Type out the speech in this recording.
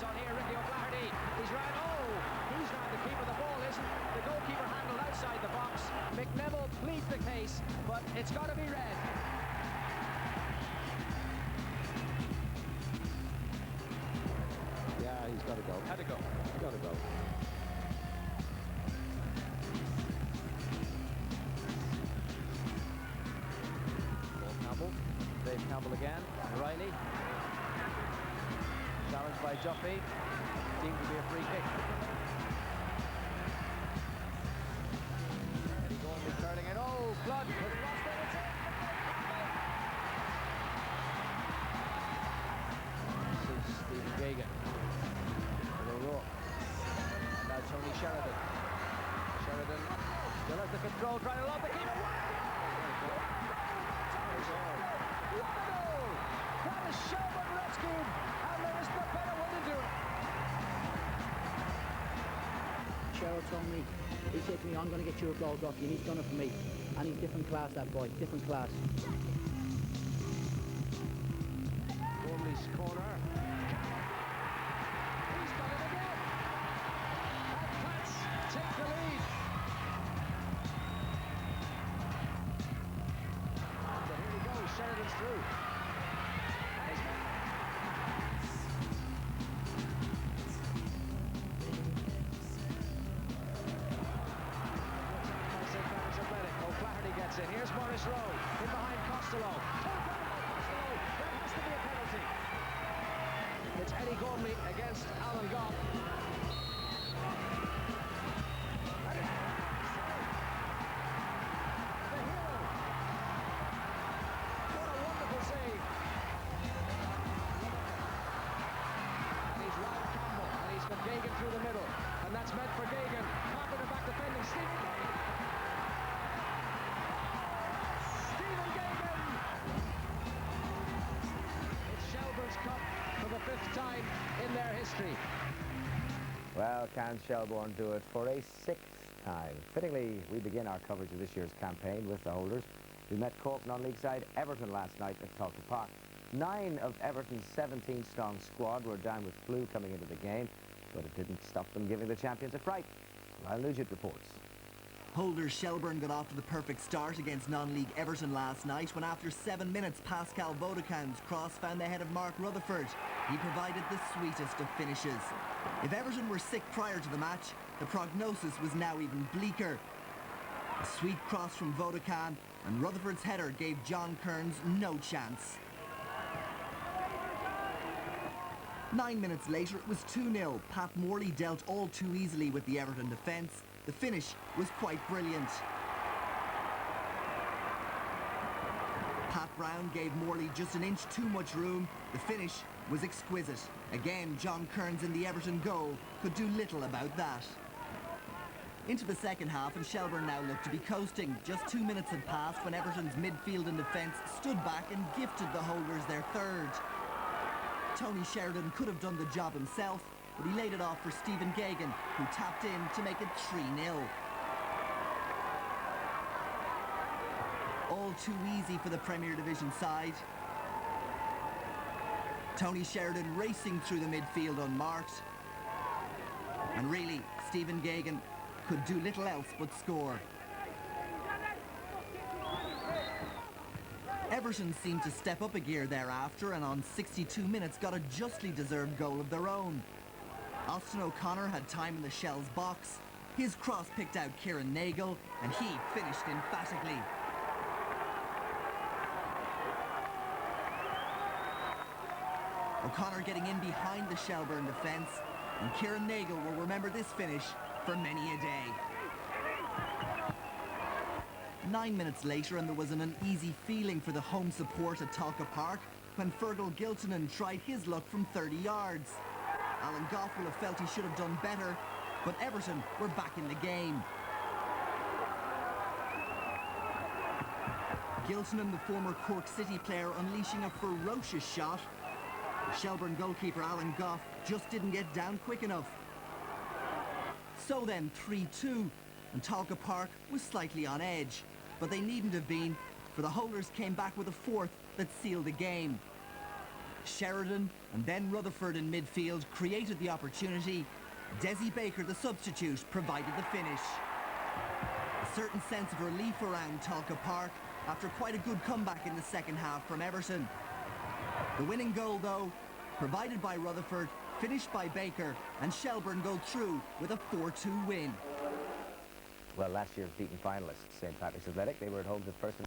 on here, Ricky O'Flaherty. He's right. Oh, he's not the keeper. The ball isn't. The goalkeeper handled outside the box. McNeville pleads the case, but it's got to be red. Yeah, he's got to go. Had to go. He's got to go. Dave Campbell again, Riley. Challenged by Duffy. Seemed to be a free kick. Eddie Gormley curling it. Oh, Flood has lost it. It's in. This is Stephen Gagan. O'Rourke. And now Tony Sheridan. Sheridan still has the control, trying to lob the keeper. What a goal! That is Shelbourne rescued, and there is no better way to do it. Cheryl told me, he said to me, I'm going to get you a goal, Duffy, and he's done it for me. And he's different class, that boy, different class. Gormley's corner. He's done it again. And Pats take the lead. Sheridan's through. O'Flaherty gets in. Here's Morris Rowe in behind Costello. Costello. That has to be a penalty. It's Eddie Gormley against Alan Goff. Gagan through the middle, and that's meant for Gagan. Caught in the back defending Stephen Gagan. Stephen Gagan! It's Shelbourne's Cup for the 5th time in their history. Well, can Shelbourne do it for a 6th time? Fittingly, we begin our coverage of this year's campaign with the holders. We met Cork non-league side Everton last night at Talca Park. 9 of Everton's 17-strong squad were down with flu coming into the game, but it didn't stop them giving the champions a fright. Lyle Nugent reports. Holders Shelbourne got off to the perfect start against non-league Everton last night when after 7 minutes Pascal Vodacam's cross found the head of Mark Rutherford. He provided the sweetest of finishes. If Everton were sick prior to the match, the prognosis was now even bleaker. A sweet cross from Vodacam and Rutherford's header gave John Kearns no chance. 9 minutes later, it was 2-0. Pat Morley dealt all too easily with the Everton defence. The finish was quite brilliant. Pat Brown gave Morley just an inch too much room. The finish was exquisite. Again, John Kearns in the Everton goal could do little about that. Into the second half, and Shelbourne now looked to be coasting. Just 2 minutes had passed when Everton's midfield and defence stood back and gifted the holders their third. Tony Sheridan could have done the job himself, but he laid it off for Stephen Gagan, who tapped in to make it 3-0. All too easy for the Premier Division side. Tony Sheridan racing through the midfield unmarked. And really, Stephen Gagan could do little else but score. Everton seemed to step up a gear thereafter and on 62 minutes got a justly deserved goal of their own. Austin O'Connor had time in the Shell's box. His cross picked out Kieran Nagle and he finished emphatically. O'Connor getting in behind the Shelbourne defence, and Kieran Nagle will remember this finish for many a day. 9 minutes later and there was an uneasy feeling for the home support at Talca Park when Fergal Giltonen tried his luck from 30 yards. Alan Goff will have felt he should have done better, but Everton were back in the game. Giltonen, the former Cork City player, unleashing a ferocious shot. The Shelbourne goalkeeper Alan Goff just didn't get down quick enough. So then 3-2, and Talca Park was slightly on edge. But they needn't have been, for the holders came back with a fourth that sealed the game. Sheridan and then Rutherford in midfield created the opportunity. Desi Baker, the substitute, provided the finish. A certain sense of relief around Talca Park after quite a good comeback in the second half from Everton. The winning goal, though, provided by Rutherford, finished by Baker, and Shelbourne go through with a 4-2 win. Well, last year's beaten finalists, St. Patrick's Athletic, they were at home to first